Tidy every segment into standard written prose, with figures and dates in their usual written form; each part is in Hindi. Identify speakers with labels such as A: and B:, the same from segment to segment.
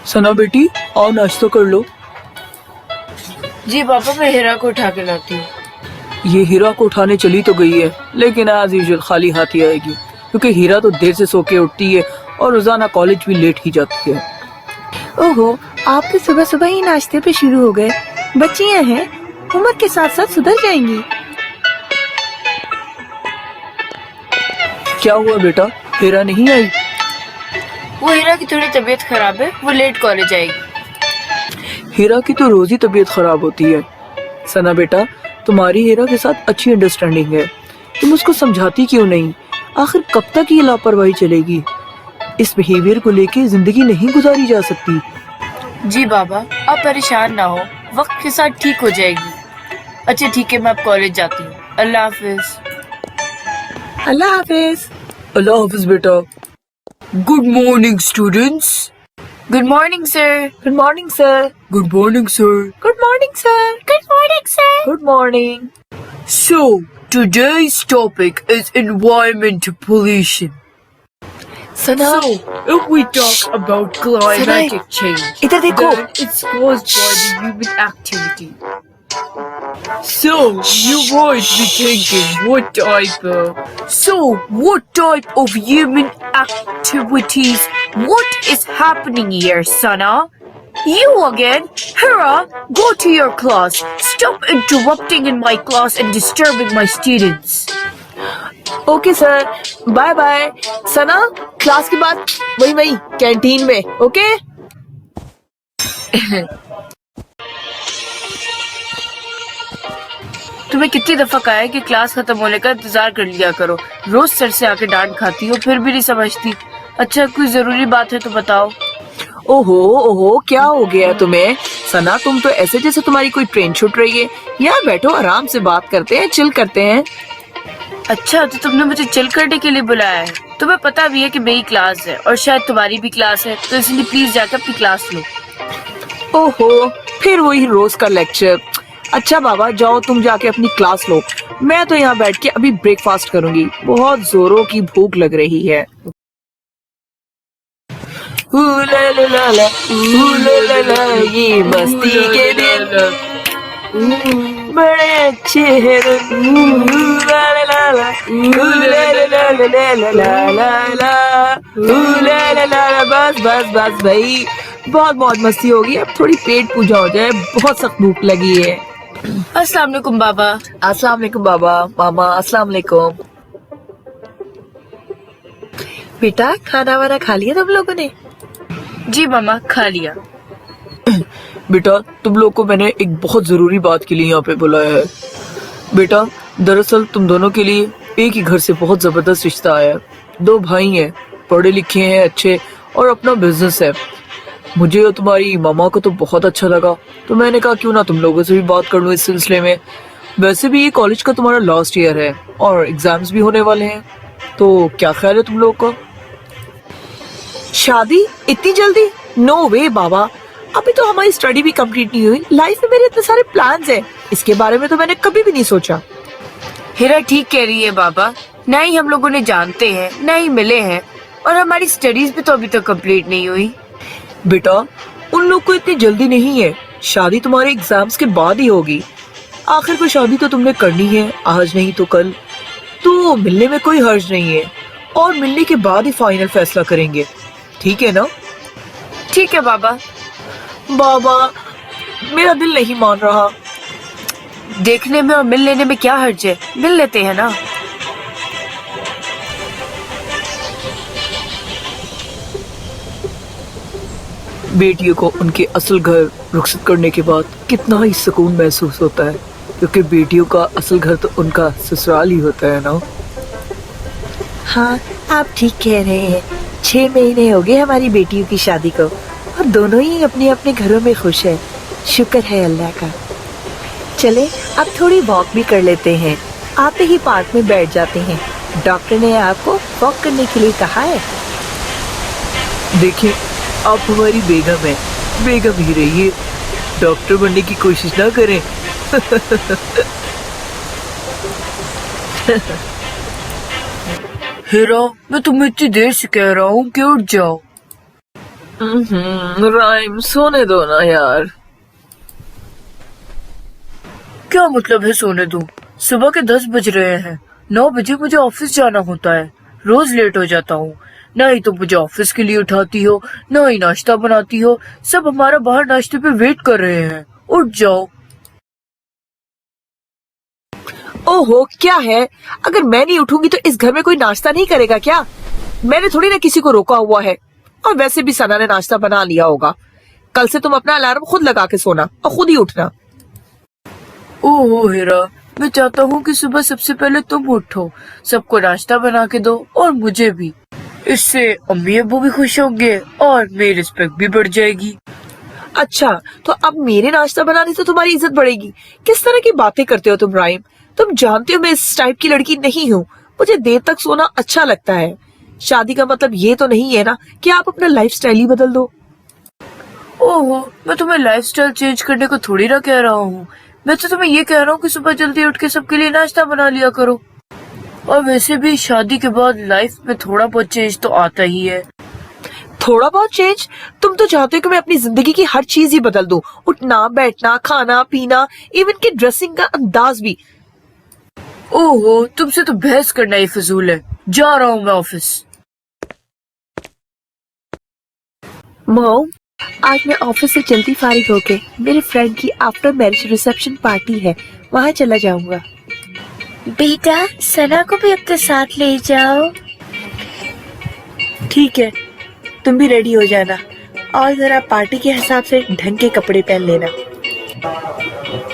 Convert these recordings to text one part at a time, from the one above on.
A: सना बेटी आओ नाश्ता कर लो।
B: जी पापा, मैं हीरा को उठा के लाती हूँ।
A: ये हीरा को उठाने चली तो गई है, लेकिन आज यूजुअल खाली हाथ ही आएगी, क्योंकि हीरा तो देर से सो के उठती है और रोजाना कॉलेज भी लेट ही जाती है।
C: ओहो, आप तो सुबह सुबह ही नाश्ते पे शुरू हो गए। बच्चियां हैं, उम्र के साथ साथ सुधर जाएंगी।
A: क्या हुआ बेटा, हीरा नहीं आई?
B: वो हीरा की थोड़ी तबीयत खराब है, वो लेट कॉलेज आएगी।
A: हीरा की तो रोज ही तबीयत खराब होती है। सना बेटा, तुम्हारी हीरा के साथ अच्छी अंडरस्टैंडिंग है, तुम उसको समझाती क्यों नहीं? आखिर कब तक ये लापरवाही चलेगी? इस बिहेवियर को लेके जिंदगी नहीं गुजारी जा सकती।
B: जी बाबा, आप परेशान ना हो, वक्त के साथ ठीक हो जाएगी। अच्छा ठीक है, मैं अब कॉलेज जाती हूँ। अल्लाह हाफिज।
C: अल्लाह हाफिज।
A: अल्लाह हाफिज बेटा। Good morning students.
B: Good morning sir.
C: Good morning sir.
A: Good morning sir.
C: Good morning sir. Good morning sir.
A: Good morning.
D: So, today's topic is environmental pollution.
C: Sana,
D: So, if we talk about climatic change,
C: इधर देखो।
D: then it's caused by the human activity. So, you might be thinking, what type of human activities? What is happening here, Sana? You again? Hira, go to your class. Stop interrupting in my class and disturbing my students.
C: Okay sir, bye bye. Sana, class के बाद वही कैंटीन में। ओके।
B: तुम्हें कितनी दफा कहा है कि क्लास खत्म होने का इंतजार कर लिया करो। रोज सर से आके डांट खाती हो, फिर भी नहीं समझती। अच्छा, कोई जरूरी बात है तो बताओ।
A: ओहो ओहो, क्या हो गया तुम्हें? सना, तुम तो ऐसे जैसे तुम्हारी कोई ट्रेन छूट रही है। यहाँ बैठो, आराम से बात करते हैं, चिल करते हैं।
B: अच्छा, तो तुमने मुझे चिल करने के लिए बुलाया है? तुम्हें पता भी है कि मेरी क्लास है और शायद तुम्हारी भी क्लास है, तो इसलिए प्लीज जाकर अपनी क्लास लो।
A: ओहो, फिर वही रोज का लेक्चर। अच्छा बाबा, जाओ तुम जाके अपनी क्लास लो। मैं तो यहाँ बैठ के अभी ब्रेकफास्ट करूंगी, बहुत जोरों की भूख लग रही है। ये मस्ती के दिन बड़े अच्छे हैं। बस बस बस भाई, बहुत बहुत मस्ती होगी, अब थोड़ी पेट पूजा हो जाए, बहुत सख्त भूख लगी है।
B: अस्सलाम वालेकुम बाबा।
A: अस्सलाम वालेकुम बाबा, मामा अस्सलाम वालेकुम।
C: बेटा, खाना वाना खा लिया तुम लोगों ने?
B: जी मामा, खा लिया।
A: बेटा, तुम लोग को मैंने एक बहुत जरूरी बात के लिए यहाँ पे बुलाया है। बेटा, दरअसल तुम दोनों के लिए एक ही घर से बहुत जबरदस्त रिश्ता आया है। दो भाई हैं, पढ़े लिखे हैं, अच्छे, और अपना बिजनेस है। मुझे और तुम्हारी मामा को तो बहुत अच्छा लगा, तो मैंने कहा क्यों ना तुम लोगों से भी बात कर लूं इस सिलसिले में। वैसे भी ये कॉलेज का तुम्हारा लास्ट ईयर है और एग्जाम्स भी होने वाले हैं, तो क्या ख्याल है तुम लोग का?
C: शादी इतनी जल्दी? नो वे बाबा, अभी तो हमारी स्टडी भी कंप्लीट नहीं हुई। लाइफ में मेरे इतने सारे प्लान्स हैं, इसके बारे में तो मैंने कभी भी नहीं सोचा।
B: हीरा ठीक कह रही है बाबा, न ही हम लोगों ने जानते हैं, न ही मिले हैं, और हमारी स्टडीज भी तो अभी तक कंप्लीट नहीं हुई।
A: बेटा, उन लोग को इतनी जल्दी नहीं है, शादी तुम्हारे एग्जाम्स के बाद ही होगी। आखिर को शादी तो तुमने करनी है, आज नहीं तो कल, तो मिलने में कोई हर्ज नहीं है, और मिलने के बाद ही फाइनल फैसला करेंगे, ठीक है ना?
B: ठीक है बाबा।
A: बाबा, मेरा दिल नहीं मान रहा।
B: देखने में और मिल लेने में क्या हर्ज है, मिल लेते हैं ना।
A: बेटियों को उनके असल घर रुखसत करने के बाद कितना ही सुकून महसूस होता है, क्योंकि बेटियों का असल घर तो उनका ससुराल ही होता है ना।
C: हाँ, आप ठीक कह रहे हैं। 6 महीने हो गए हमारी बेटियों की शादी को, और दोनों ही अपने अपने घरों में खुश है। शुक्र है अल्लाह का। चले, अब थोड़ी वॉक भी कर लेते हैं। आते ही पार्क में बैठ जाते हैं। डॉक्टर ने आपको वॉक करने के लिए कहा है।
A: देखिए, आप हमारी बेगम है, बेगम ही रहिए, डॉक्टर बनने की कोशिश ना करें।
D: हीरा, मैं तुम्हें इतनी देर से कह रहा हूँ कि उठ जाओ।
A: राइम सोने दो ना यार।
B: क्या मतलब है सोने दूं? सुबह के 10 बज रहे हैं। 9 बजे मुझे ऑफिस जाना होता है। रोज लेट हो जाता हूँ। ना ही तुम मुझे ऑफिस के लिए उठाती हो, ना ही नाश्ता बनाती हो। सब हमारा बाहर नाश्ते पे वेट कर रहे हैं। उठ जाओ।
C: ओहो, क्या है? अगर मैं नहीं उठूंगी तो इस घर में कोई नाश्ता नहीं करेगा क्या? मैंने थोड़ी ना किसी को रोका हुआ है। और वैसे भी सना ने नाश्ता बना लिया होगा। कल से तुम अपना अलार्म खुद लगा के सोना और खुद ही उठना।
B: ओहो हीरा, मैं चाहता हूँ कि सुबह सबसे पहले तुम उठो, सबको नाश्ता बना के दो और मुझे भी। इससे अम्मी अब्बू भी खुश होंगे और मेरी रिस्पेक्ट भी बढ़ जाएगी।
C: अच्छा, तो अब मेरे नाश्ता बनाने से तुम्हारी इज्जत बढ़ेगी? किस तरह की बातें करते हो तुम राइम? तुम जानते हो मैं इस टाइप की लड़की नहीं हूँ। मुझे देर तक सोना अच्छा लगता है। शादी का मतलब ये तो नहीं है ना कि आप अपना लाइफस्टाइल ही बदल दो।
B: ओहो, मैं तुम्हें लाइफस्टाइल चेंज करने को थोड़ी ना कह रहा हूँ। मैं तो तुम्हें ये कह रहा हूँ कि सुबह जल्दी उठ के सबके लिए नाश्ता बना लिया करो। और वैसे भी शादी के बाद लाइफ में थोड़ा बहुत चेंज तो आता ही है।
C: थोड़ा बहुत चेंज? तुम तो चाहते हो कि मैं अपनी जिंदगी की हर चीज ही बदल दूं। उठना, बैठना, खाना पीना, इवन कि ड्रेसिंग का अंदाज भी।
B: ओहो, तुमसे तो बहस करना ही फिजूल है। जा रहा हूँ मैं ऑफिस।
C: मॉम, आज मैं ऑफिस से जल्दी फारिग होके मेरे फ्रेंड की आफ्टर मैरिज रिसेप्शन पार्टी है, वहाँ चला जाऊंगा।
D: बेटा, सना को भी अपने साथ ले जाओ।
C: ठीक है, तुम भी रेडी हो जाना और जरा पार्टी के हिसाब से ढंग के कपड़े पहन लेना।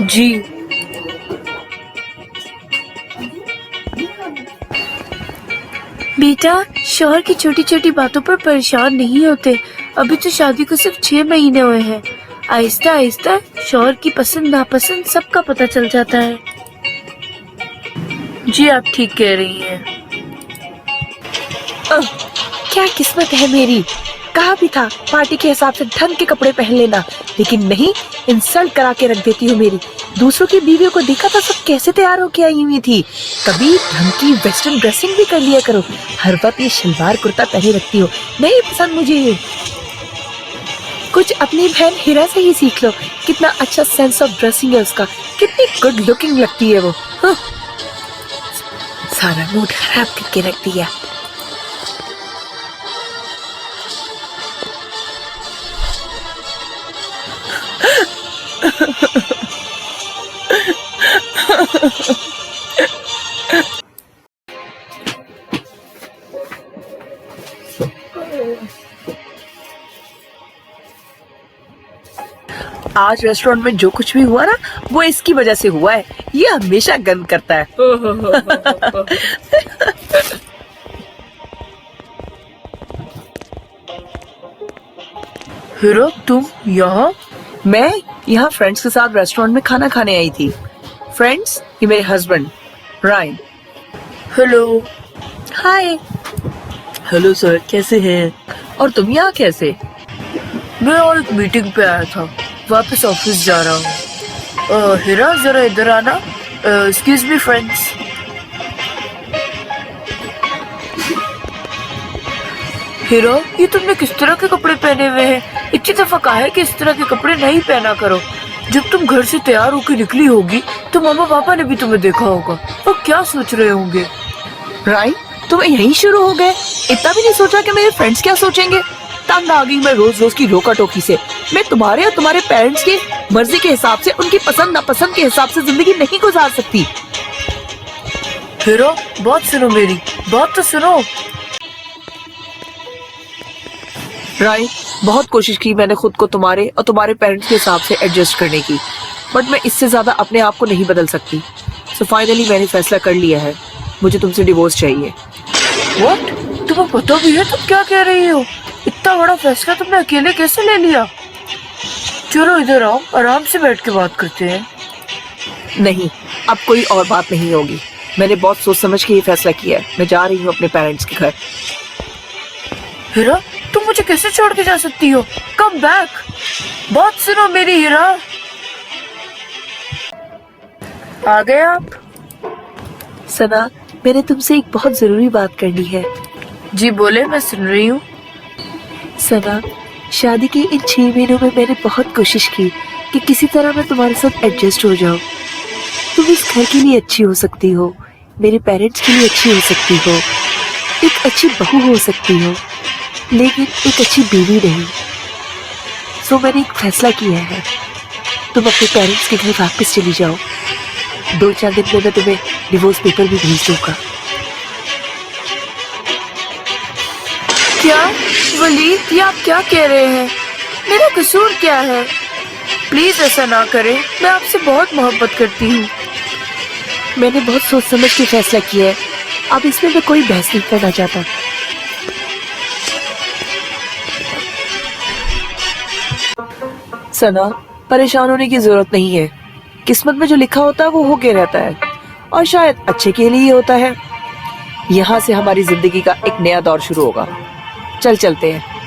B: जी।
D: बेटा, शौहर की छोटी छोटी बातों पर परेशान नहीं होते। अभी तो शादी को सिर्फ 6 महीने हुए हैं। आहिस्ता आहिस्ता शौहर की पसंद नापसंद सबका पता चल जाता है।
B: जी, आप ठीक कह रही हैं।
C: क्या किस्मत है मेरी। कहा भी था पार्टी के हिसाब से ढंग के कपड़े पहन लेना, लेकिन नहीं, इंसल्ट करा के रख देती हो मेरी। दूसरों की बीवियों को देखा था सब कैसे तैयार होके आई हुई थी। कभी ढंग की वेस्टर्न ड्रेसिंग भी कर लिया करो। हर वक्त ये शलवार कुर्ता पहने रखती हो, नहीं पसंद मुझे ये। कुछ अपनी बहन हीरा से ही सीख लो। कितना अच्छा सेंस ऑफ ड्रेसिंग है उसका, कितनी गुड लुकिंग लगती है वो। सारा मूड खराब करके रख दिया। आज रेस्टोरेंट में जो कुछ भी हुआ ना, वो इसकी वजह से हुआ है। ये हमेशा गंद करता है।
B: हीरा, तुम यहाँ?
C: मैं यहाँ फ्रेंड्स के साथ रेस्टोरेंट में खाना खाने आई थी। फ्रेंड्स, ये मेरे हस्बैंड रायन।
B: हेलो।
C: हाय।
A: हेलो सर, कैसे हैं?
C: और तुम यहाँ कैसे?
B: मैं और एक मीटिंग पे आया था, वापस ऑफिस जा रहा हूँ। हीरा, जरा इधर आना। Excuse me friends. हीरा, ये तुमने किस तरह के कपड़े पहने हुए हैं? इतनी दफा कहा है कि इस तरह के कपड़े नहीं पहना करो। जब तुम घर से तैयार होकर निकली होगी तो मम्मा पापा ने भी तुम्हें देखा होगा। वो क्या सोच रहे होंगे?
C: रायन, तुम यहीं शुरू हो गए? इतना भी नहीं सोचा कि मेरे फ्रेंड्स क्या सोचेंगे? तंग आ गई मैं रोज रोज की रोका टोकी से। मैं तुम्हारे और तुम्हारे पेरेंट्स की मर्जी के हिसाब से, उनकी पसंद नापसंद के हिसाब से जिंदगी नहीं गुजार सकती।
B: हीरा, बात सुनो मेरी, बात तो सुनो।
C: रायन, बहुत कोशिश की मैंने खुद को तुम्हारे और तुम्हारे पेरेंट्स के हिसाब से एडजस्ट करने की, बट मैं इससे ज्यादा अपने आप को नहीं बदल सकती। सो फाइनली मैंने फैसला कर लिया है, मुझे तुमसे डिवोर्स चाहिए।
B: व्हाट? तुम्हें पता भी है तुम क्या कह रही हो? इतना बड़ा फैसला तुमने अकेले कैसे ले लिया? चलो इधर आओ, आराम से बैठ के बात करते हैं।
C: नहीं, अब कोई और बात नहीं होगी। मैंने बहुत सोच समझ के ये फैसला किया है। मैं जा रही हूँ अपने पेरेंट्स के घर।
B: हीरा, तुम मुझे कैसे छोड़ के जा सकती हो? Come back. बात सुनो मेरी हीरा। आ गए आप?
C: सना, मैंने तुमसे एक बहुत जरूरी बात करनी है।
B: जी बोले, मैं सुन रही हूँ।
C: सना, शादी के इन 6 महीनों में मैंने बहुत कोशिश की कि किसी तरह मैं तुम्हारे साथ एडजस्ट हो जाऊं। तुम इस घर के लिए अच्छी हो सकती हो, मेरे पेरेंट्स के लिए अच्छी हो सकती हो, एक अच्छी बहू हो सकती हो, लेकिन एक अच्छी बीवी नहीं। सो मैंने एक फैसला किया है, तुम अपने पेरेंट्स के घर वापस चली जाओ। 2-4 दिन में मैं तुम्हें डिवोर्स पेपर भी भेज दूंगा।
B: क्या वलीद, ये आप क्या कह रहे हैं? मेरा कसूर क्या है? प्लीज ऐसा ना करें, मैं आपसे बहुत मोहब्बत करती हूँ।
C: मैंने बहुत सोच समझ के फैसला किया है, अब इसमें मैं कोई बहस नहीं करना चाहता।
A: सना, परेशान होने की जरूरत नहीं है। किस्मत में जो लिखा होता है वो होके रहता है, और शायद अच्छे के लिए ही होता है। यहाँ से हमारी जिंदगी का एक नया दौर शुरू होगा। चलते हैं।